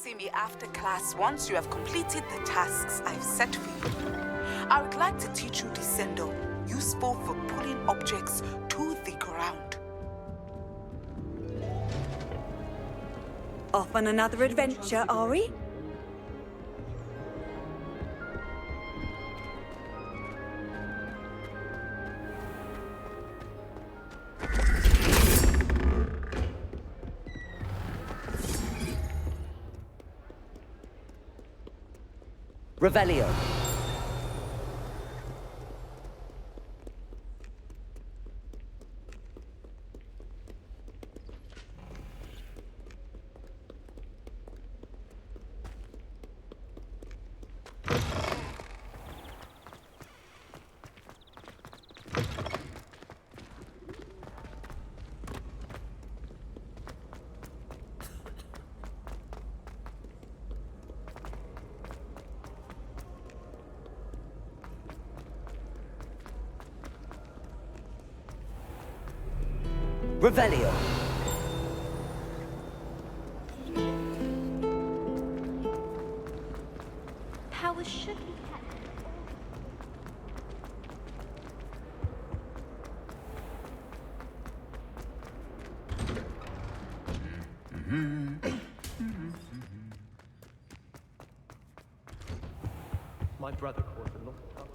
see me after class once you have completed the tasks I've set for you. I would like to teach you Descendo, useful for pulling objects to the ground. Off on another adventure, are we? Revelio. Revelio. Power should be kept. My brother caught a lost puppy.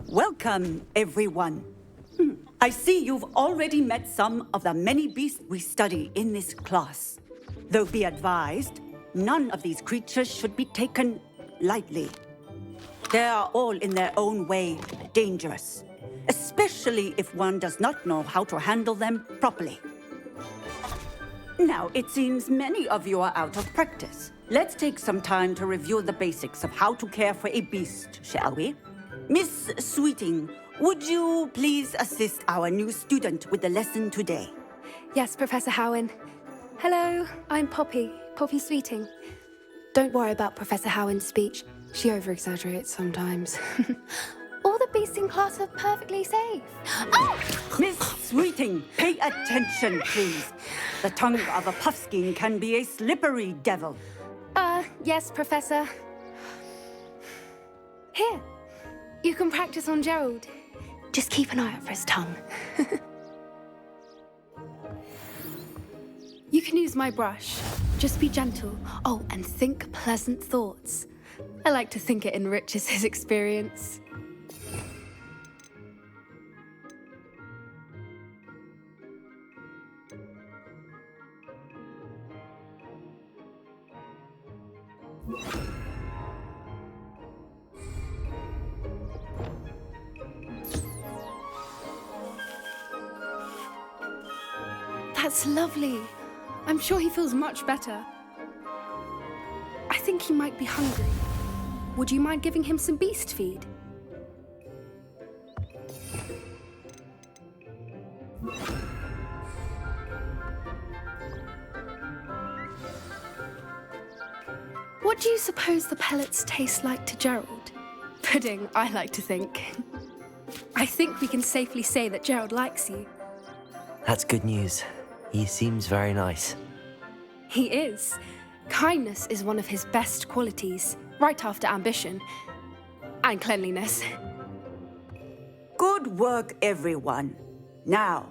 Welcome, everyone. I see you've already met some of the many beasts we study in this class. Though be advised, none of these creatures should be taken lightly. They are all in their own way dangerous, especially if one does not know how to handle them properly. Now, it seems many of you are out of practice. Let's take some time to review the basics of how to care for a beast, shall we? Miss Sweeting, would you please assist our new student with the lesson today? Yes, Professor Howen. Hello, I'm Poppy Sweeting. Don't worry about Professor Howen's speech. She over-exaggerates sometimes. All the beasts in class are perfectly safe. Oh! Miss Sweeting, pay attention, please. The tongue of a puffskein can be a slippery devil. Yes, Professor. Here, you can practice on Gerald. Just keep an eye out for his tongue. You can use my brush. Just be gentle. Oh, and think pleasant thoughts. I like to think it enriches his experience. That's lovely. I'm sure he feels much better. I think he might be hungry. Would you mind giving him some beast feed? What do you suppose the pellets taste like to Gerald? Pudding, I like to think. I think we can safely say that Gerald likes you. That's good news. He seems very nice. He is. Kindness is one of his best qualities, right after ambition. And cleanliness. Good work, everyone. Now,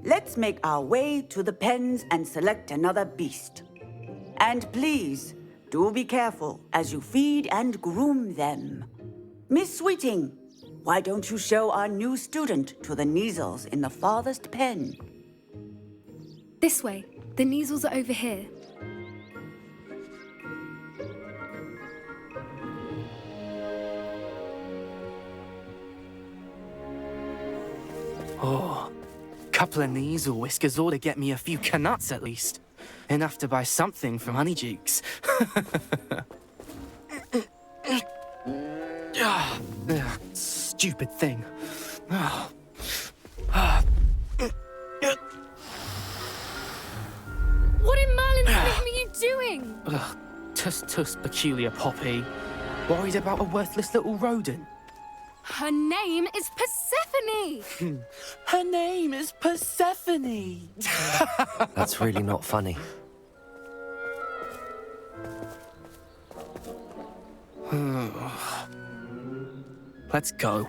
let's make our way to the pens and select another beast. And please, do be careful as you feed and groom them. Miss Sweeting, why don't you show our new student to the Kneazles in the farthest pen? This way. The Kneazles are over here. Oh, couple of Neasel whiskers ought to get me a few canuts at least. Enough to buy something from Honeydukes. Stupid thing. What in Merlin's name are you doing? Tuss, peculiar Poppy. Worried about a worthless little rodent? Her name is Persephone! Her name is Persephone! That's really not funny. Let's go.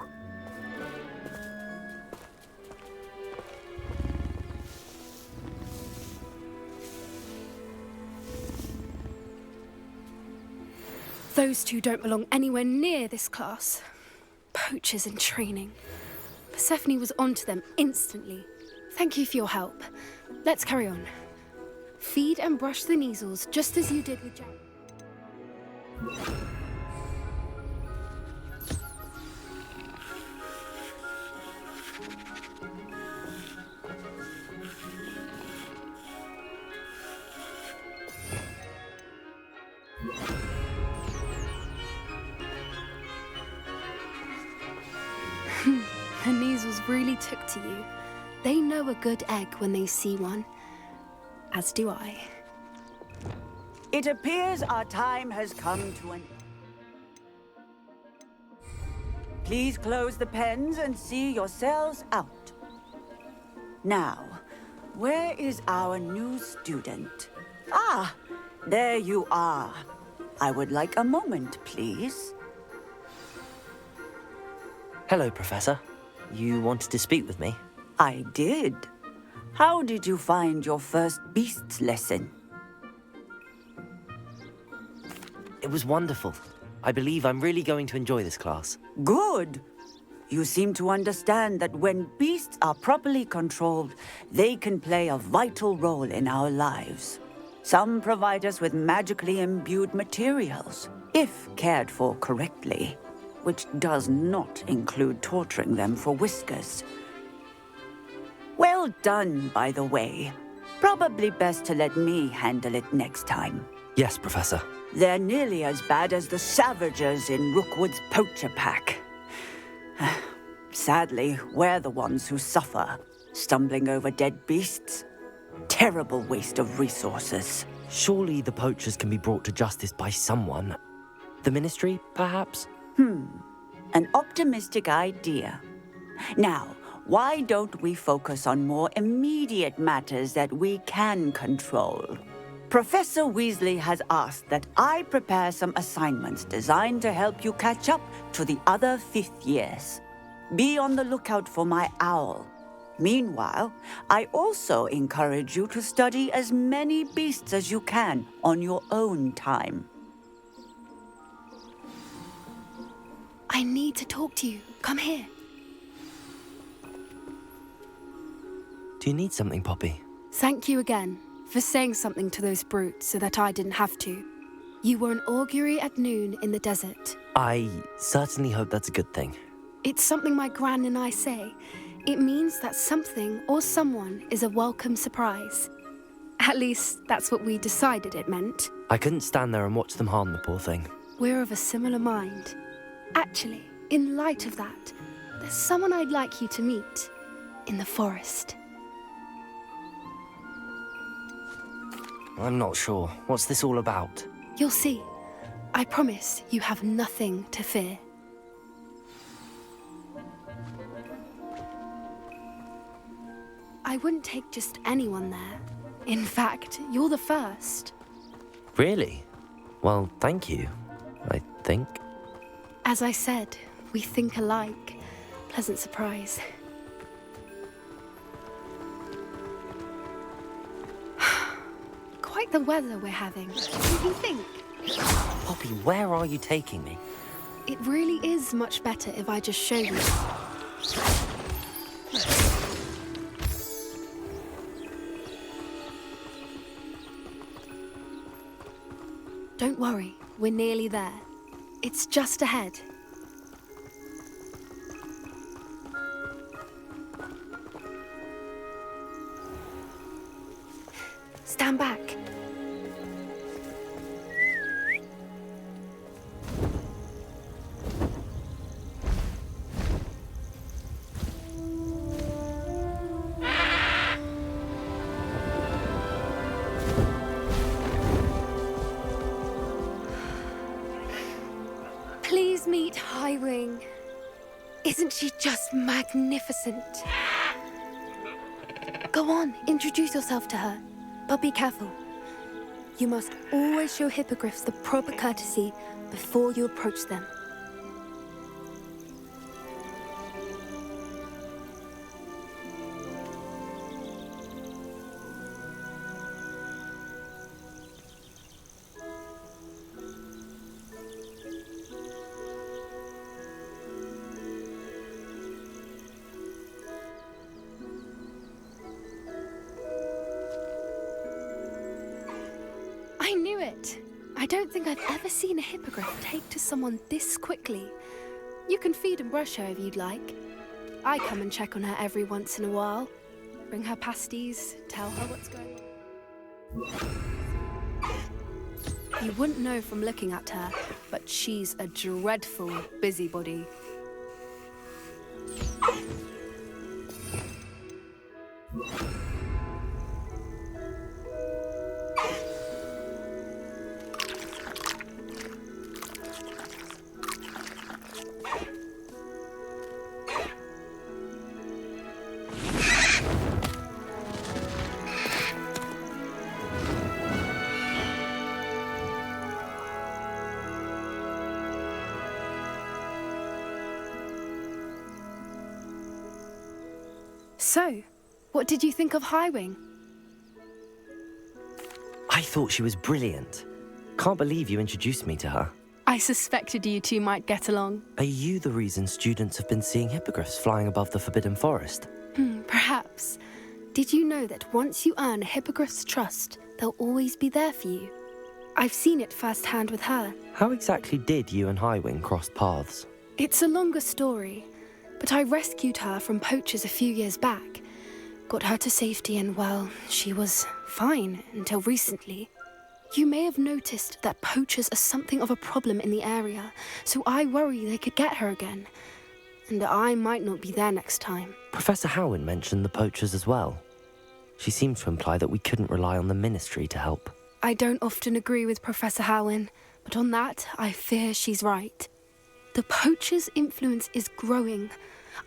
Those two don't belong anywhere near this class. Poachers in training. Persephone was onto them instantly. Thank you for your help. Let's carry on. Feed and brush the Neasels just as you did with Jack. The Neasels really took to you. They know a good egg when they see one. As do I. It appears our time has come to an end. Please close the pens and see yourselves out. Now, where is our new student? Ah, there you are. I would like a moment, please. Hello, Professor. You wanted to speak with me? I did. How did you find your first beasts lesson? It was wonderful. I believe I'm really going to enjoy this class. Good. You seem to understand that when beasts are properly controlled, they can play a vital role in our lives. Some provide us with magically imbued materials, if cared for correctly, which does not include torturing them for whiskers. Well done, by the way. Probably best to let me handle it next time. Yes, Professor. They're nearly as bad as the Savagers in Rookwood's poacher pack. Sadly, we're the ones who suffer, stumbling over dead beasts. Terrible waste of resources. Surely the poachers can be brought to justice by someone. The Ministry, perhaps? An optimistic idea. Now, why don't we focus on more immediate matters that we can control? Professor Weasley has asked that I prepare some assignments designed to help you catch up to the other fifth years. Be on the lookout for my owl. Meanwhile, I also encourage you to study as many beasts as you can on your own time. I need to talk to you. Come here. Do you need something, Poppy? Thank you again for saying something to those brutes so that I didn't have to. You were an augury at noon in the desert. I certainly hope that's a good thing. It's something my gran and I say. It means that something or someone is a welcome surprise. At least, that's what we decided it meant. I couldn't stand there and watch them harm the poor thing. We're of a similar mind. Actually, in light of that, there's someone I'd like you to meet in the forest. I'm not sure. What's this all about? You'll see. I promise you have nothing to fear. I wouldn't take just anyone there. In fact, you're the first. Really? Well, thank you, I think. As I said, we think alike. Pleasant surprise. Quite the weather we're having. What do you think? Poppy, where are you taking me? It really is much better if I just show you. Don't worry, we're nearly there. It's just ahead. stand back. Please meet Highwing. Isn't she just magnificent? Go on, introduce yourself to her. But be careful. You must always show hippogriffs the proper courtesy before you approach them. I knew it. I don't think I've ever seen a hippogriff take to someone this quickly. You can feed and brush her if you'd like. I come and check on her every once in a while. Bring her pasties, tell her what's going on. You wouldn't know from looking at her, but she's a dreadful busybody. So, what did you think of Highwing? I thought she was brilliant. Can't believe you introduced me to her. I suspected you two might get along. Are you the reason students have been seeing hippogriffs flying above the Forbidden Forest? Perhaps. Did you know that once you earn a hippogriff's trust, they'll always be there for you? I've seen it firsthand with her. How exactly did you and Highwing cross paths? It's a longer story, but I rescued her from poachers a few years back. Got her to safety and, well, she was fine until recently. You may have noticed that poachers are something of a problem in the area, so I worry they could get her again. And I might not be there next time. Professor Howin mentioned the poachers as well. She seemed to imply that we couldn't rely on the Ministry to help. I don't often agree with Professor Howin, but on that, I fear she's right. The poachers' influence is growing.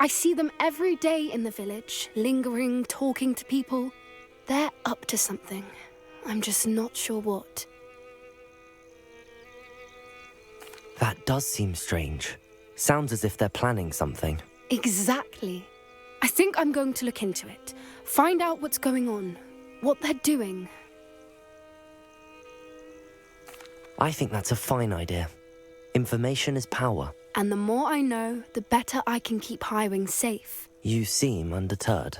I see them every day in the village, lingering, talking to people. They're up to something. I'm just not sure what. That does seem strange. Sounds as if they're planning something. Exactly. I think I'm going to look into it. Find out what's going on, what they're doing. I think that's a fine idea. Information is power. And the more I know, the better I can keep Highwing safe. You seem undeterred.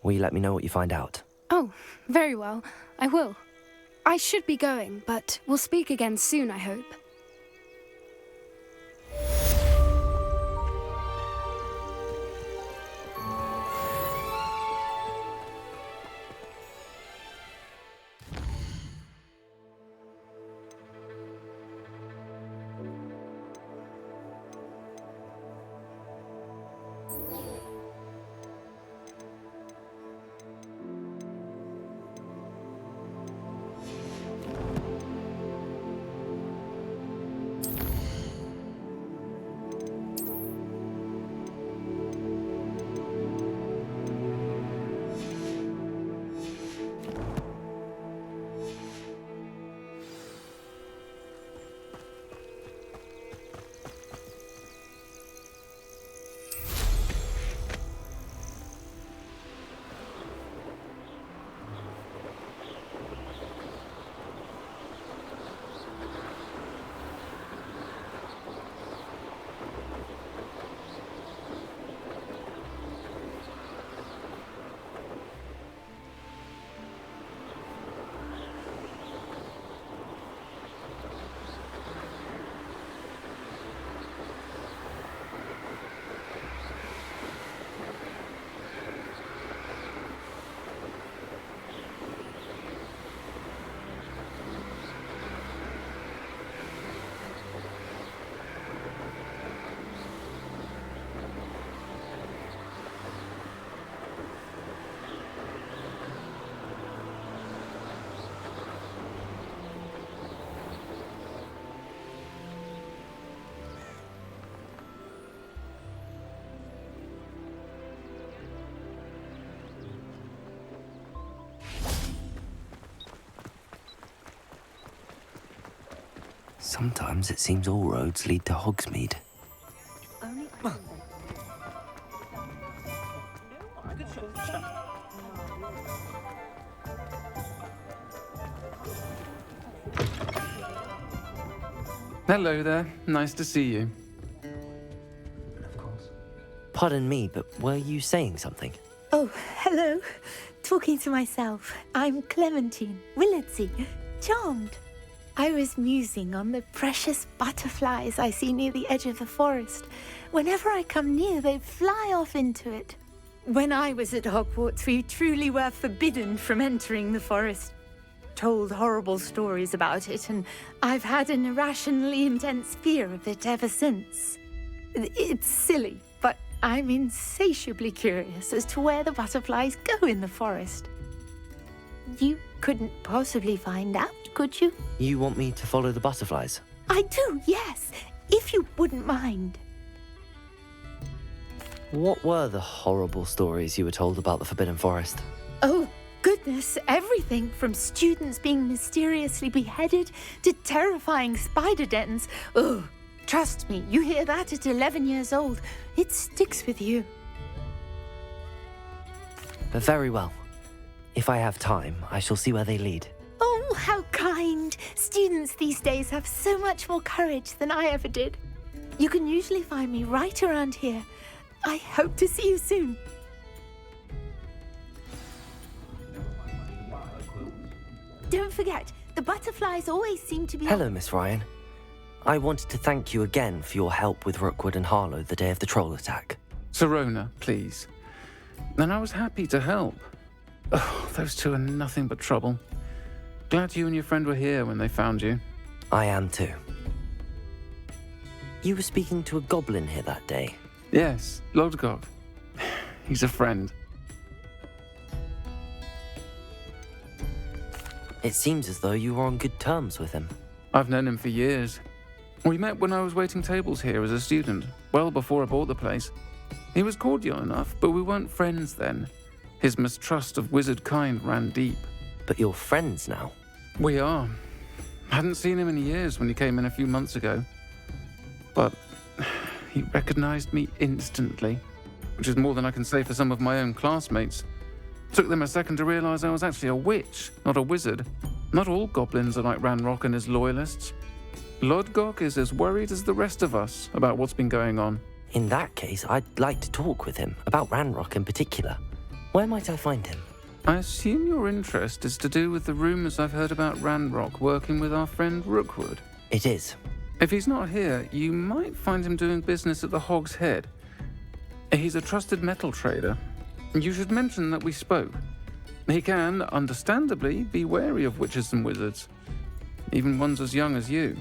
Will you let me know what you find out? Oh, very well. I will. I should be going, but we'll speak again soon, I hope. Sometimes it seems all roads lead to Hogsmeade. Hello there. Nice to see you. Pardon me, but were you saying something? Oh, hello. Talking to myself. I'm Clementine Willardsey. Charmed. I was musing on the precious butterflies I see near the edge of the forest. Whenever I come near, they fly off into it. When I was at Hogwarts, we truly were forbidden from entering the forest. Told horrible stories about it, and I've had an irrationally intense fear of it ever since. It's silly, but I'm insatiably curious as to where the butterflies go in the forest. You couldn't possibly find out, could you? You want me to follow the butterflies? I do, yes, if you wouldn't mind. What were the horrible stories you were told about the Forbidden Forest? Oh, goodness, everything from students being mysteriously beheaded to terrifying spider dens. Oh, trust me, you hear that at 11 years old, it sticks with you. Very well. If I have time, I shall see where they lead. Oh, how kind. Students these days have so much more courage than I ever did. You can usually find me right around here. I hope to see you soon. Don't forget, the butterflies always seem to be... Hello, Miss Ryan. I wanted to thank you again for your help with Rookwood and Harlow the day of the troll attack. Sirona, please. And I was happy to help. Oh, those two are nothing but trouble. Glad you and your friend were here when they found you. I am too. You were speaking to a goblin here that day. Yes, Lodgok. He's a friend. It seems as though you were on good terms with him. I've known him for years. We met when I was waiting tables here as a student, well before I bought the place. He was cordial enough, but we weren't friends then. His mistrust of wizard kind ran deep. But you're friends now? We are. Hadn't seen him in years when he came in a few months ago. But he recognized me instantly, which is more than I can say for some of my own classmates. Took them a second to realize I was actually a witch, not a wizard. Not all goblins are like Ranrock and his loyalists. Lodgok is as worried as the rest of us about what's been going on. In that case, I'd like to talk with him, about Ranrock in particular. Where might I find him? I assume your interest is to do with the rumors I've heard about Ranrock working with our friend Rookwood. It is. If he's not here, you might find him doing business at the Hog's Head. He's a trusted metal trader. You should mention that we spoke. He can, understandably, be wary of witches and wizards, even ones as young as you.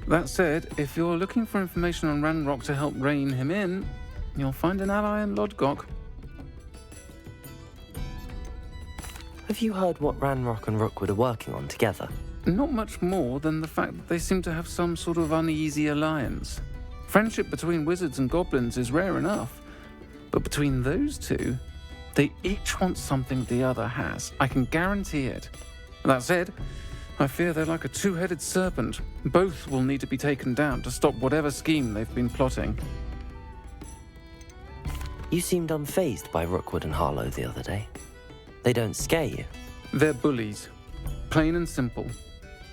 That said, if you're looking for information on Ranrock to help rein him in, you'll find an ally in Lodgok. Have you heard what Ranrock and Rookwood are working on together? Not much more than the fact that they seem to have some sort of uneasy alliance. Friendship between wizards and goblins is rare enough, but between those two, they each want something the other has. I can guarantee it. That said, I fear they're like a two-headed serpent. Both will need to be taken down to stop whatever scheme they've been plotting. You seemed unfazed by Rookwood and Harlow the other day. They don't scare you. They're bullies. Plain and simple.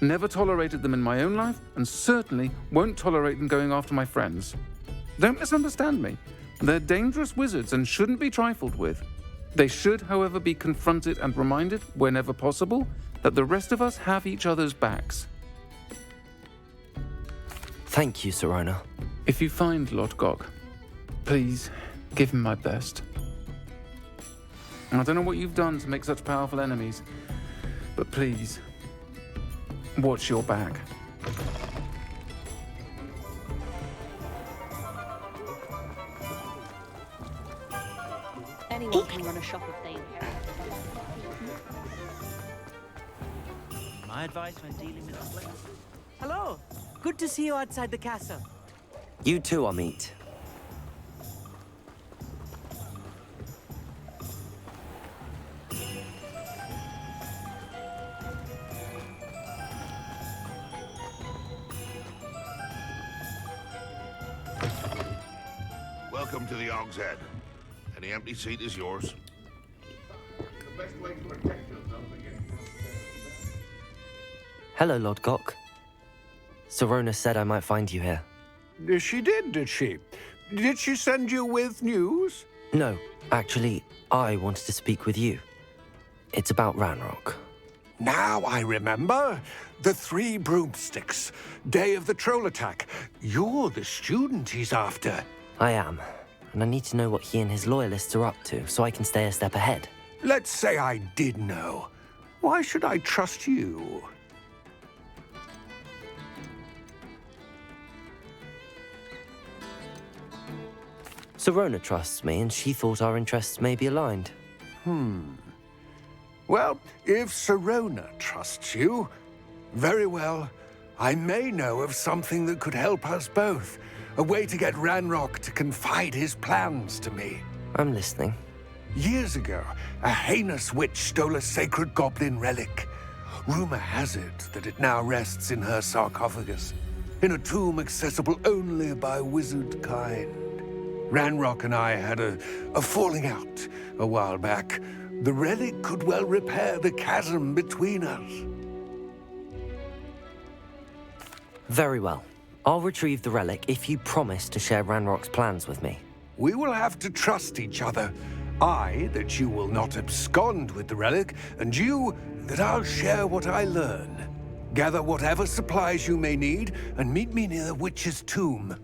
Never tolerated them in my own life, and certainly won't tolerate them going after my friends. Don't misunderstand me. They're dangerous wizards and shouldn't be trifled with. They should, however, be confronted and reminded, whenever possible, that the rest of us have each other's backs. Thank you, Sirona. If you find Lodgok, please give him my best. I don't know what you've done to make such powerful enemies, but please, watch your back. Anyone can run a shop if they inherit. My advice when dealing with the place. Hello. Good to see you outside the castle. You too, Amit. Welcome to the Og's Head. Any empty seat is yours. The best way to protect yourself against... Hello, Lodgok. Sirona said I might find you here. She did she? Did she send you with news? No, actually, I wanted to speak with you. It's about Ranrock. Now I remember. The 3 broomsticks. Day of the troll attack. You're the student he's after. I am, and I need to know what he and his loyalists are up to so I can stay a step ahead. Let's say I did know. Why should I trust you? Sirona trusts me, and she thought our interests may be aligned. Well, if Sirona trusts you, very well. I may know of something that could help us both. A way to get Ranrock to confide his plans to me. I'm listening. Years ago, a heinous witch stole a sacred goblin relic. Rumor has it that it now rests in her sarcophagus, in a tomb accessible only by wizard kind. Ranrock and I had a falling out a while back. The relic could well repair the chasm between us. Very well. I'll retrieve the relic if you promise to share Ranrock's plans with me. We will have to trust each other. I, that you will not abscond with the relic, and you, that I'll share what I learn. Gather whatever supplies you may need, and meet me near the witch's tomb.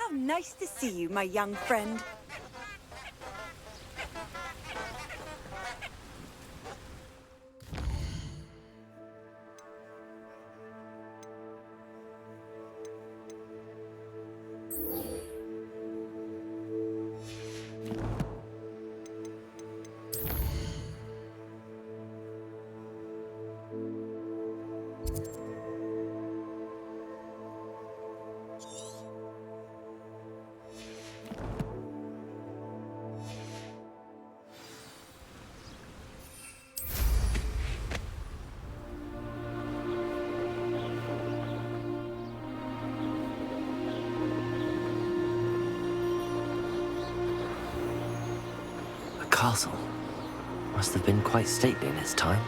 How nice to see you, my young friend. Castle must have been quite stately in its time.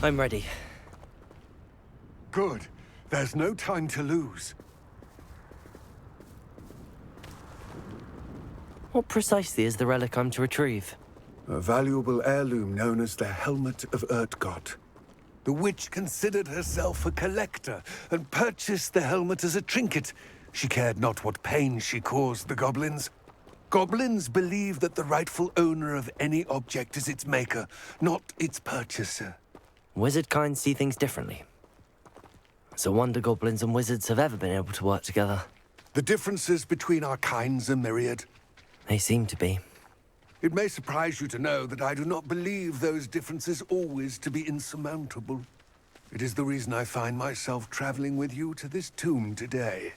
I'm ready. Good. There's no time to lose. What precisely is the relic I'm to retrieve? A valuable heirloom known as the Helmet of Urtkot. The witch considered herself a collector and purchased the helmet as a trinket. She cared not what pain she caused the goblins. Goblins believe that the rightful owner of any object is its maker, not its purchaser. Wizard kind see things differently. It's a wonder goblins and wizards have ever been able to work together. The differences between our kinds are myriad. They seem to be. It may surprise you to know that I do not believe those differences always to be insurmountable. It is the reason I find myself traveling with you to this tomb today.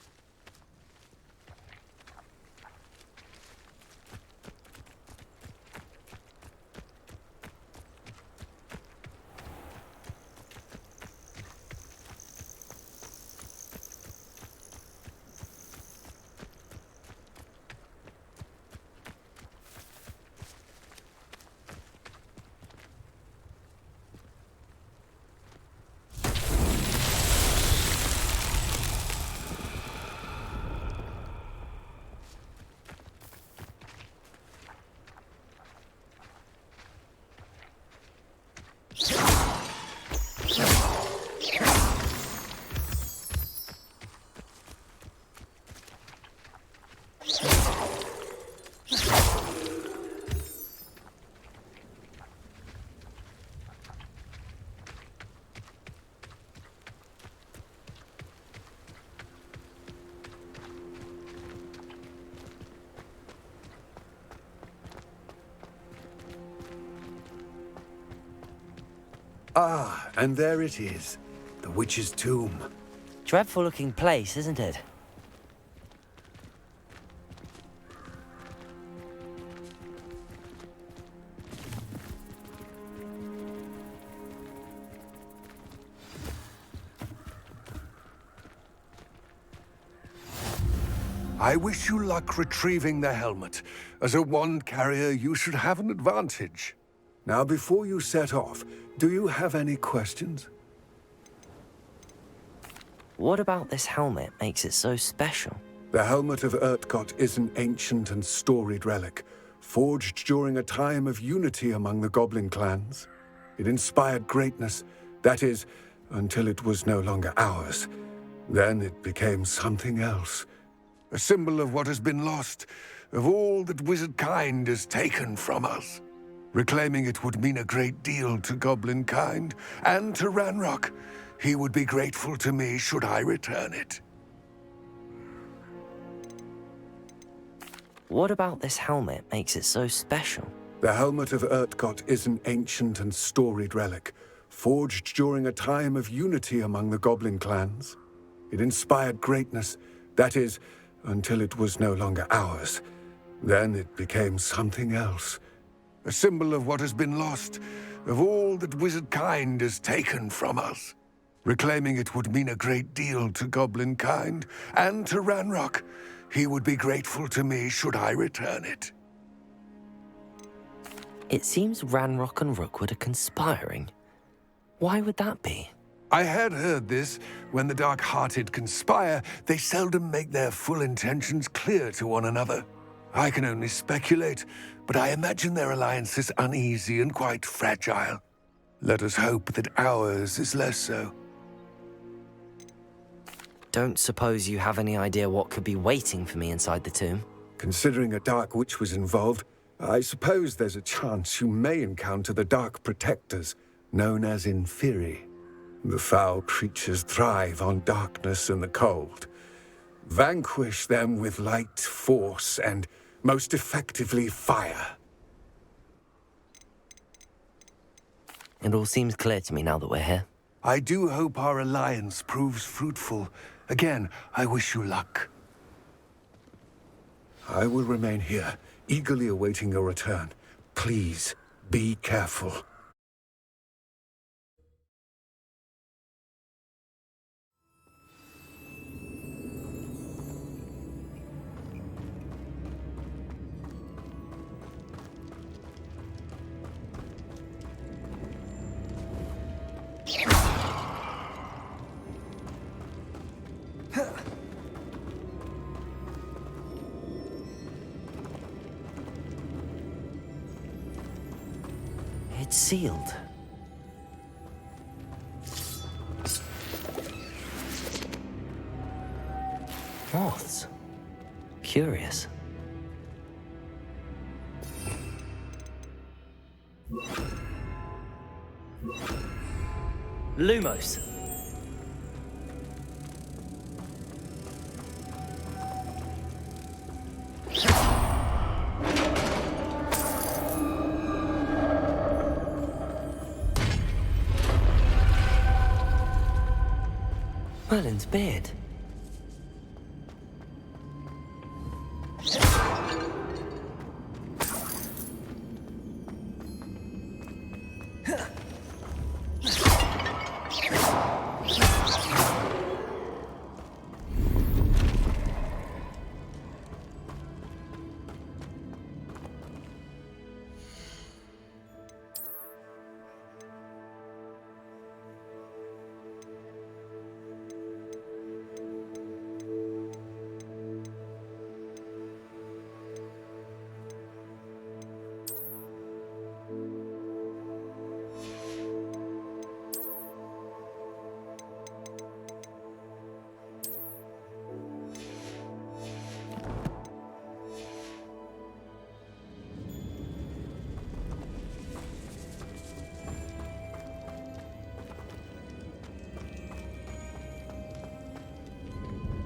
Ah, and there it is. The witch's tomb. Dreadful looking place, isn't it? I wish you luck retrieving the helmet. As a wand carrier, you should have an advantage. Now, before you set off, do you have any questions? What about this helmet makes it so special? The Helmet of Urtkot is an ancient and storied relic, forged during a time of unity among the goblin clans. It inspired greatness, that is, until it was no longer ours. Then it became something else. A symbol of what has been lost, of all that wizard kind has taken from us. Reclaiming it would mean a great deal to goblin kind, and to Ranrock. He would be grateful to me should I return it. What about this helmet makes it so special? The Helmet of Urtkot is an ancient and storied relic, forged during a time of unity among the goblin clans. It inspired greatness, that is, until it was no longer ours. Then it became something else. A symbol of what has been lost, of all that wizard kind has taken from us. Reclaiming it would mean a great deal to goblin kind, and to Ranrock. He would be grateful to me should I return it. It seems Ranrock and Rookwood are conspiring. Why would that be? I had heard this. When the dark-hearted conspire, they seldom make their full intentions clear to one another. I can only speculate, but I imagine their alliance is uneasy and quite fragile. Let us hope that ours is less so. Don't suppose you have any idea what could be waiting for me inside the tomb? Considering a Dark Witch was involved, I suppose there's a chance you may encounter the Dark Protectors, known as Inferi. The foul creatures thrive on darkness and the cold. Vanquish them with light, force, and, most effectively, fire. It all seems clear to me now that we're here. I do hope our alliance proves fruitful. Again, I wish you luck. I will remain here, eagerly awaiting your return. Please, be careful. It's sealed. Moths. Curious. Lumos. Merlin's beard.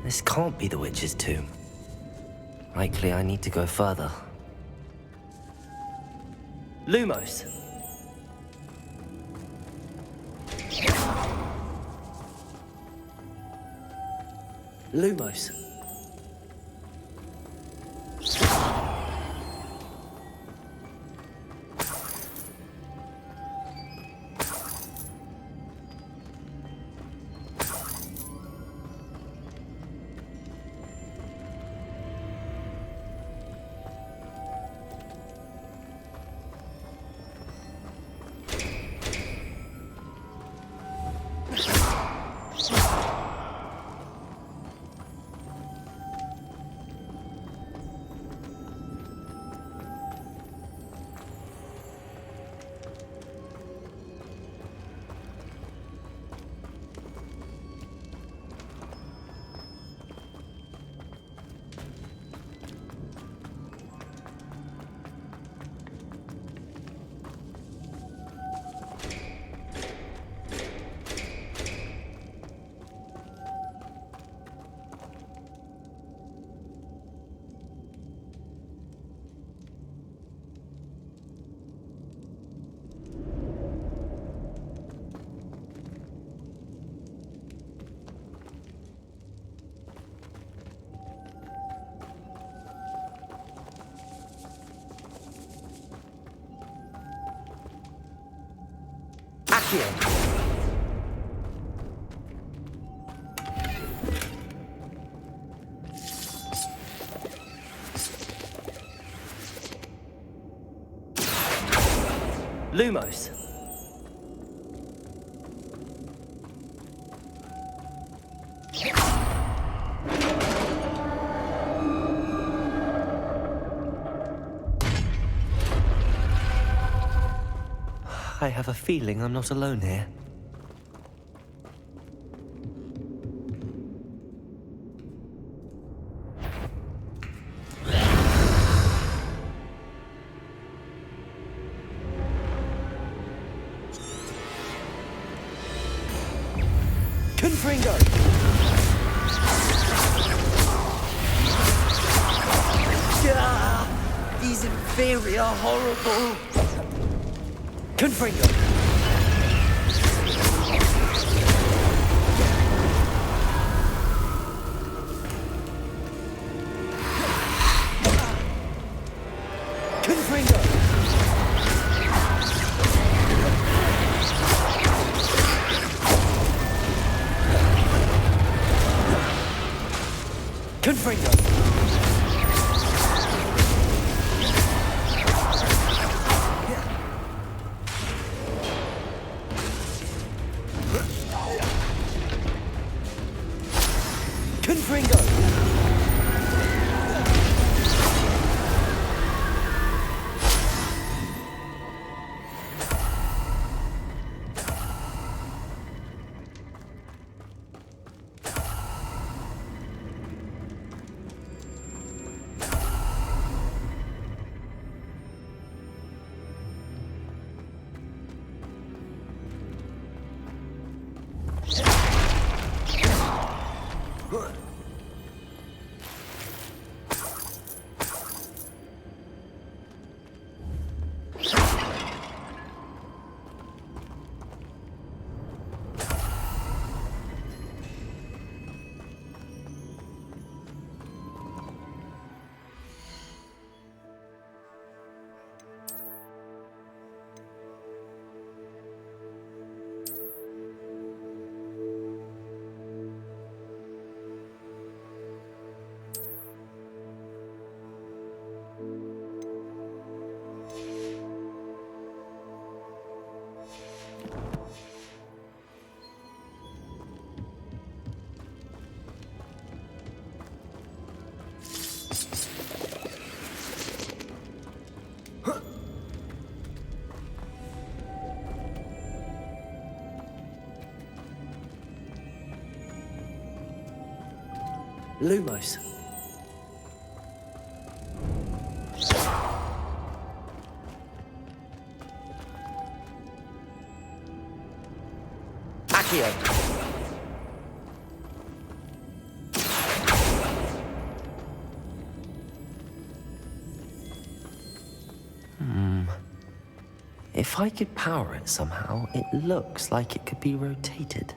This can't be the witch's tomb. Likely I need to go further. Lumos! Lumos! Lumos. I have a feeling I'm not alone here. Confringo! These inferi are horrible. Confringo! Confringo! Confringo! Confringo! Lumos. Accio. If I could power it somehow, it looks like it could be rotated.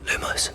Lumos.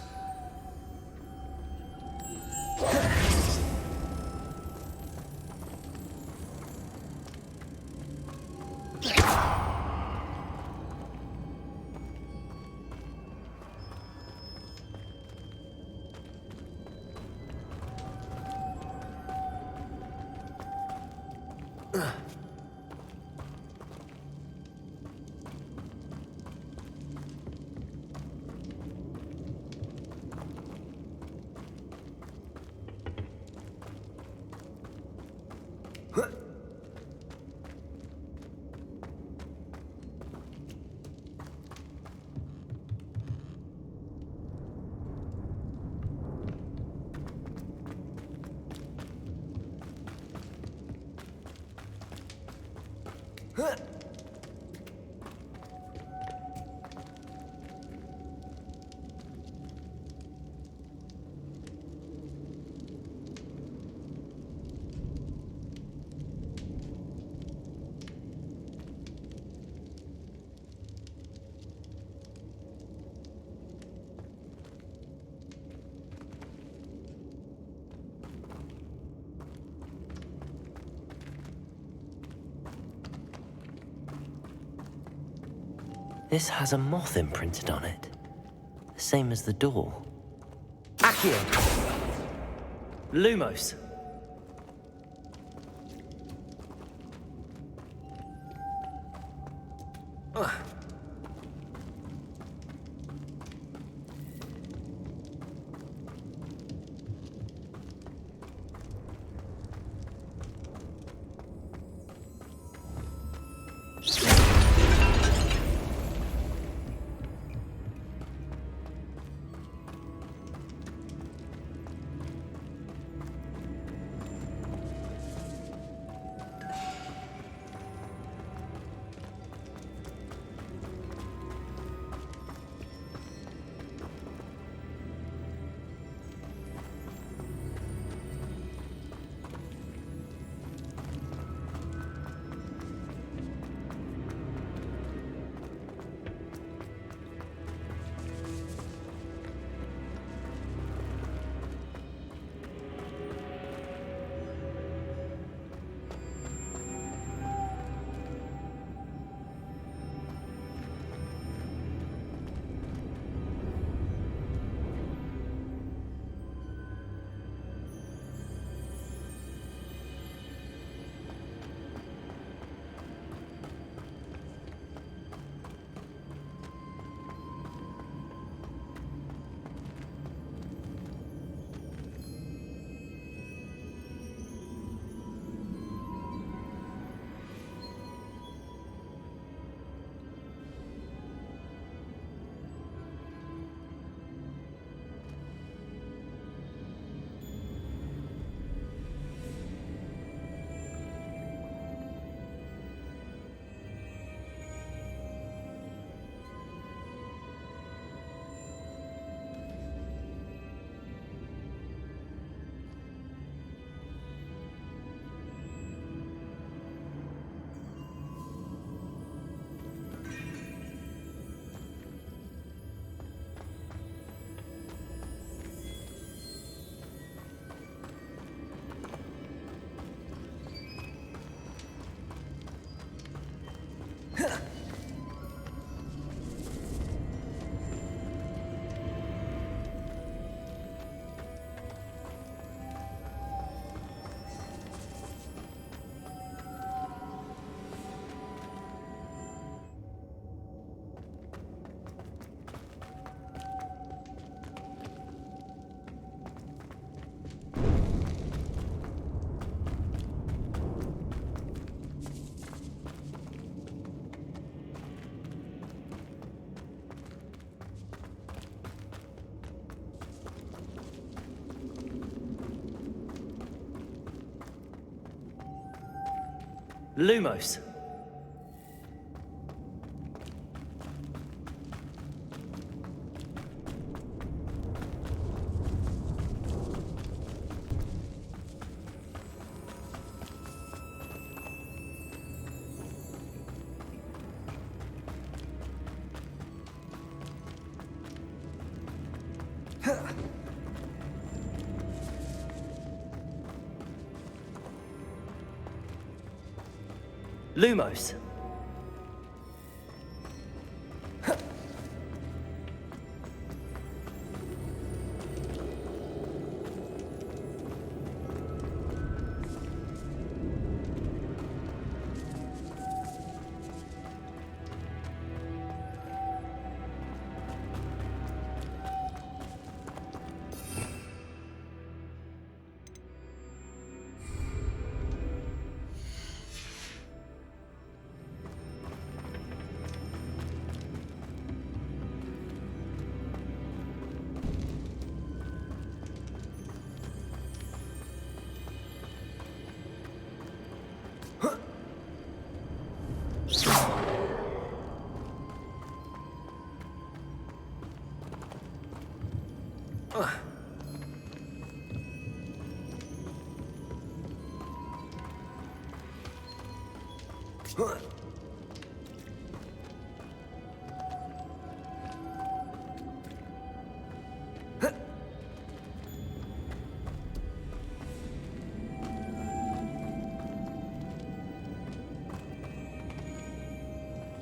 This has a moth imprinted on it. The same as the door. Accio! Lumos! Lumos. Lumos.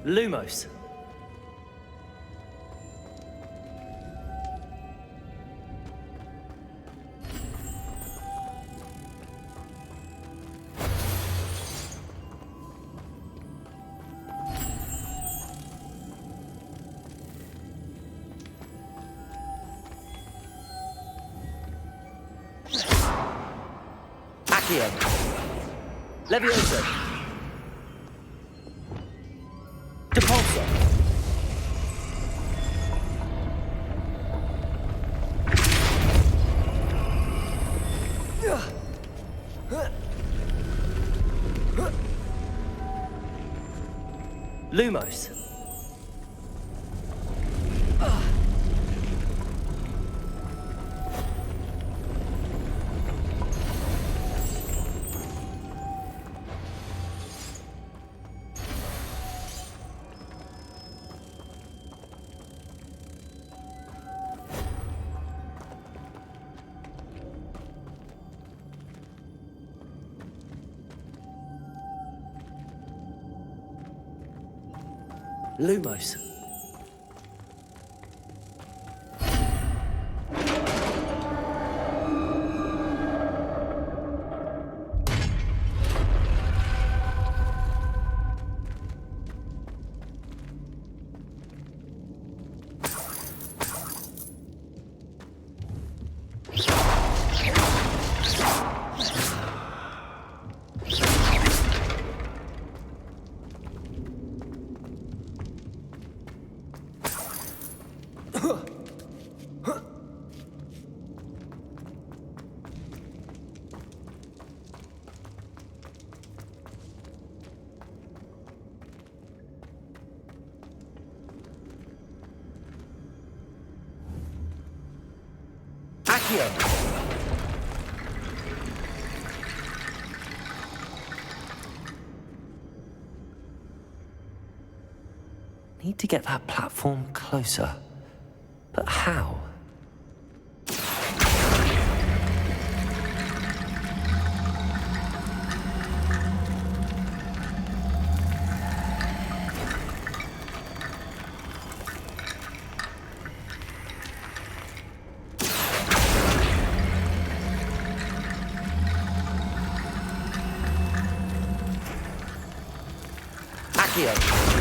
Lumos. Accio. Levioso. Depulso. Lumos. Lumos. Accio. Need to get that platform closer. But how? Accio.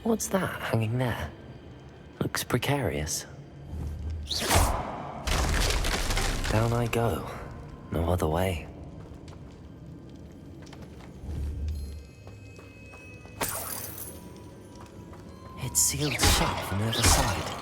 What's that hanging there? Looks precarious. Down I go. No other way. It's sealed shut from the other side.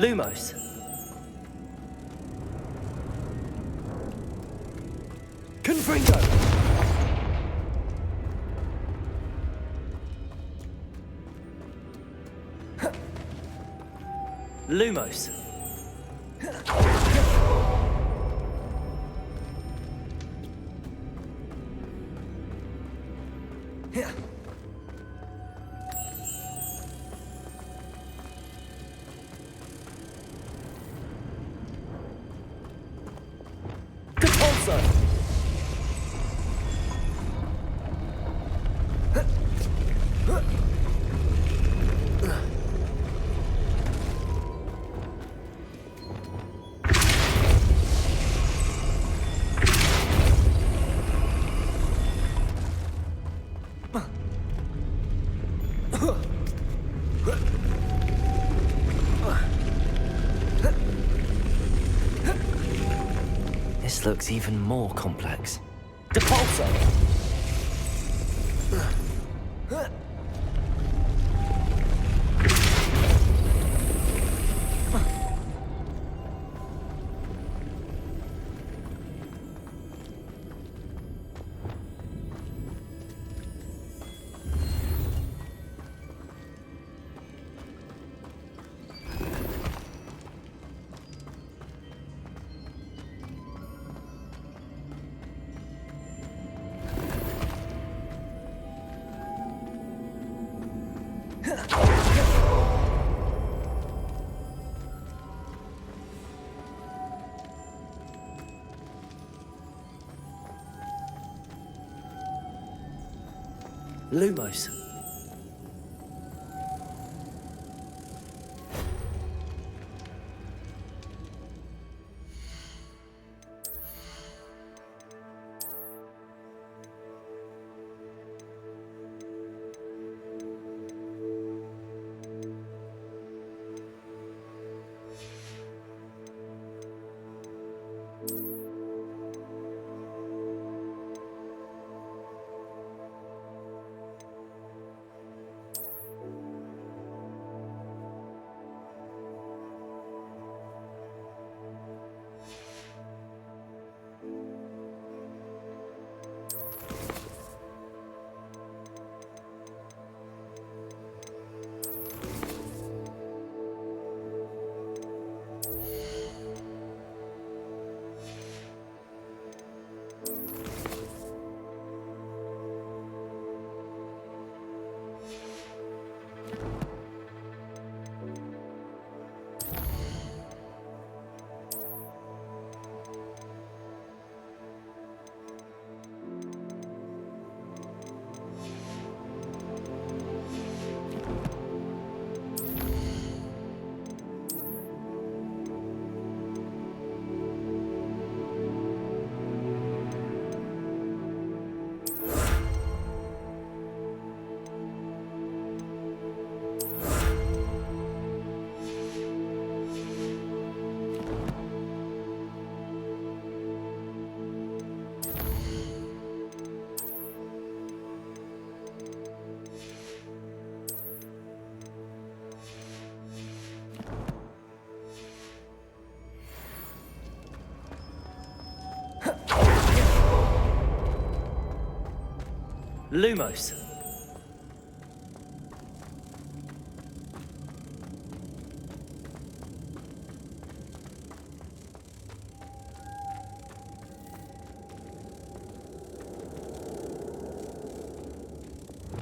Lumos. Confringo! Lumos. This looks even more complex. Depulso! Lumos. Lumos.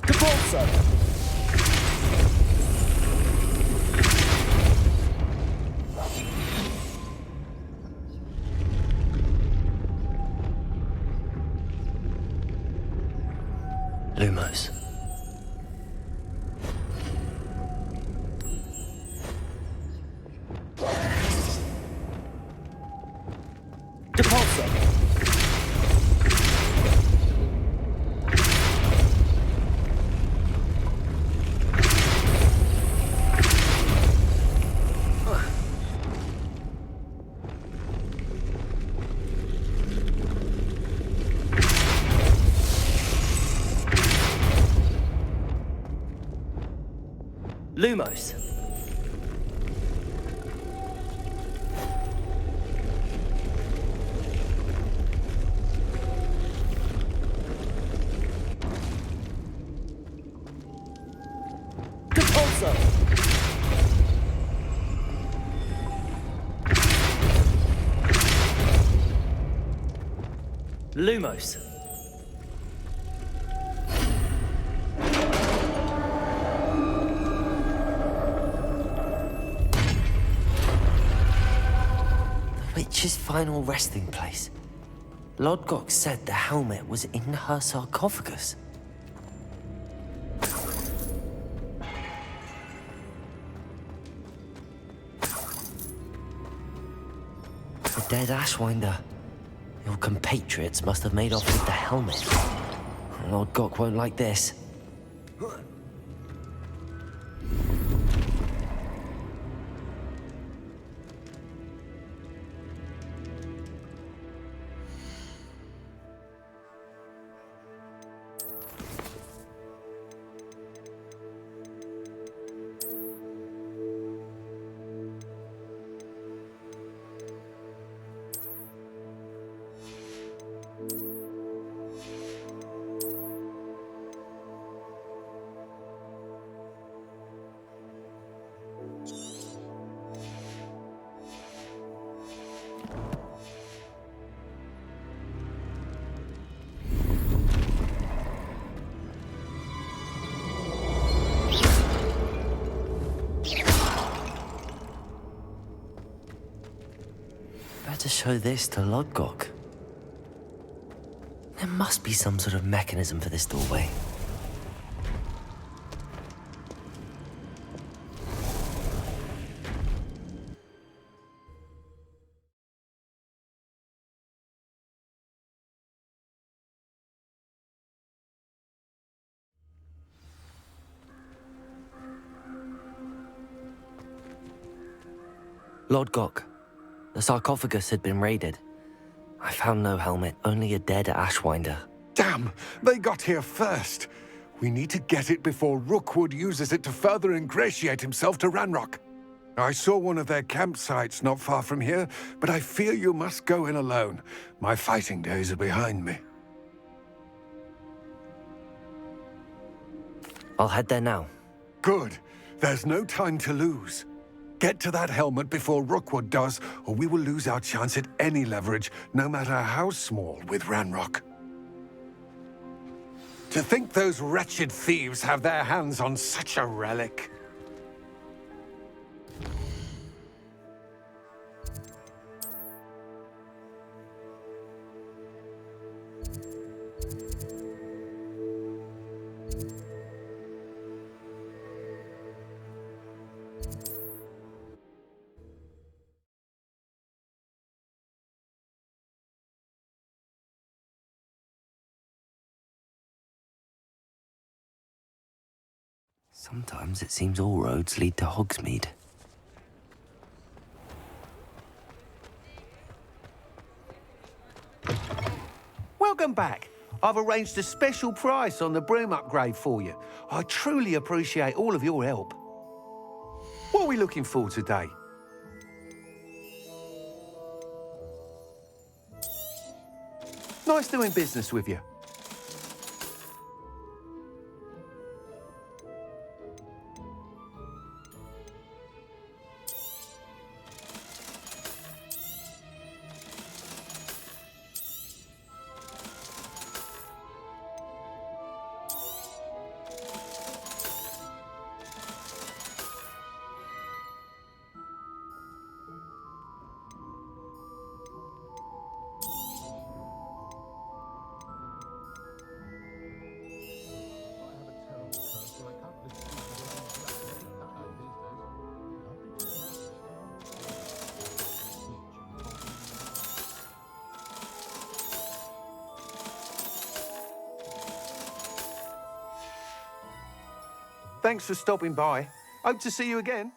Geforce! Lumos. Depulso! Lumos. Lumos. The witch's final resting place. Lodgok said the helmet was in her sarcophagus. The dead Ashwinder. Your compatriots must have made off with the helmet. Lodgok won't like this. To show this to Lodgok. There must be some sort of mechanism for this doorway. Lodgok. The sarcophagus had been raided. I found no helmet, only a dead Ashwinder. Damn! They got here first. We need to get it before Rookwood uses it to further ingratiate himself to Ranrock. I saw one of their campsites not far from here, but I fear you must go in alone. My fighting days are behind me. I'll head there now. Good. There's no time to lose. Get to that helmet before Rookwood does, or we will lose our chance at any leverage, no matter how small, with Ranrock. To think those wretched thieves have their hands on such a relic. Sometimes it seems all roads lead to Hogsmeade. Welcome back. I've arranged a special price on the broom upgrade for you. I truly appreciate all of your help. What are we looking for today? Nice doing business with you. Thanks for stopping by. Hope to see you again.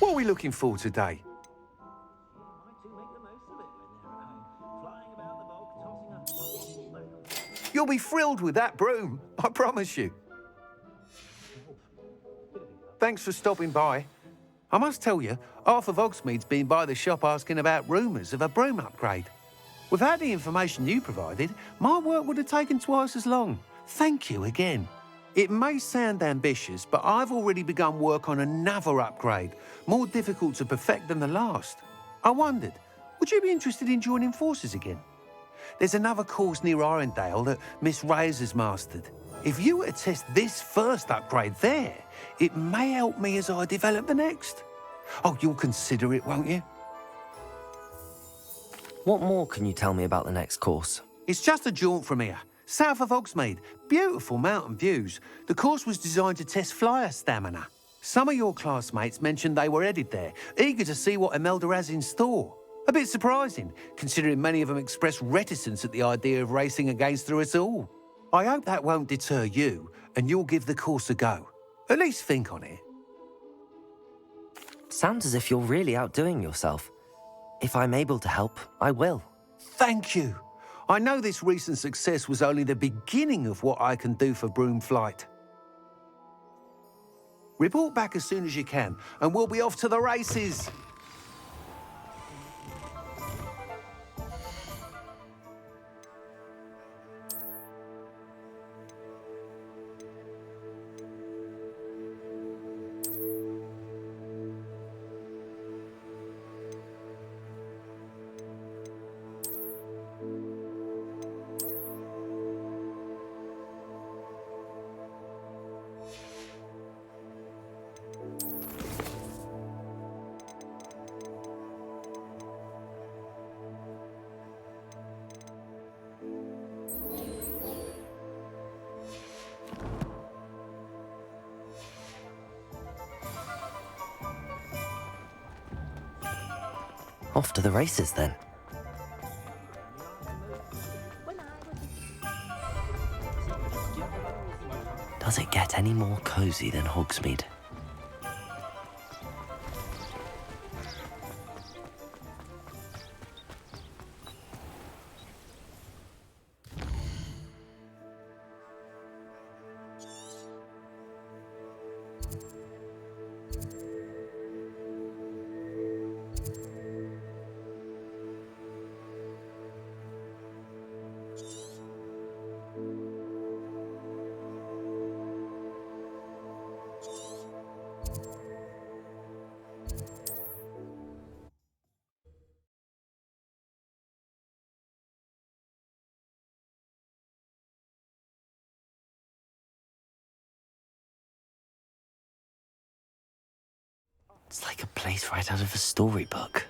What are we looking for today? You'll be thrilled with that broom, I promise you. Thanks for stopping by. I must tell you, half of Hogsmeade's been by the shop asking about rumours of a broom upgrade. Without the information you provided, my work would have taken twice as long. Thank you again. It may sound ambitious, but I've already begun work on another upgrade, more difficult to perfect than the last. I wondered, would you be interested in joining forces again? There's another course near Irondale that Miss Reyes has mastered. If you were to test this first upgrade there, it may help me as I develop the next. Oh, you'll consider it, won't you? What more can you tell me about the next course? It's just a jaunt from here, south of Hogsmeade. Beautiful mountain views. The course was designed to test flyer stamina. Some of your classmates mentioned they were headed there, eager to see what Imelda has in store. A bit surprising, considering many of them expressed reticence at the idea of racing against us all. I hope that won't deter you, and you'll give the course a go. At least think on it. Sounds as if you're really outdoing yourself. If I'm able to help, I will. Thank you. I know this recent success was only the beginning of what I can do for broom flight. Report back as soon as you can, and we'll be off to the races. Off to the races, then. Does it get any more cozy than Hogsmeade? It's like a place right out of a storybook.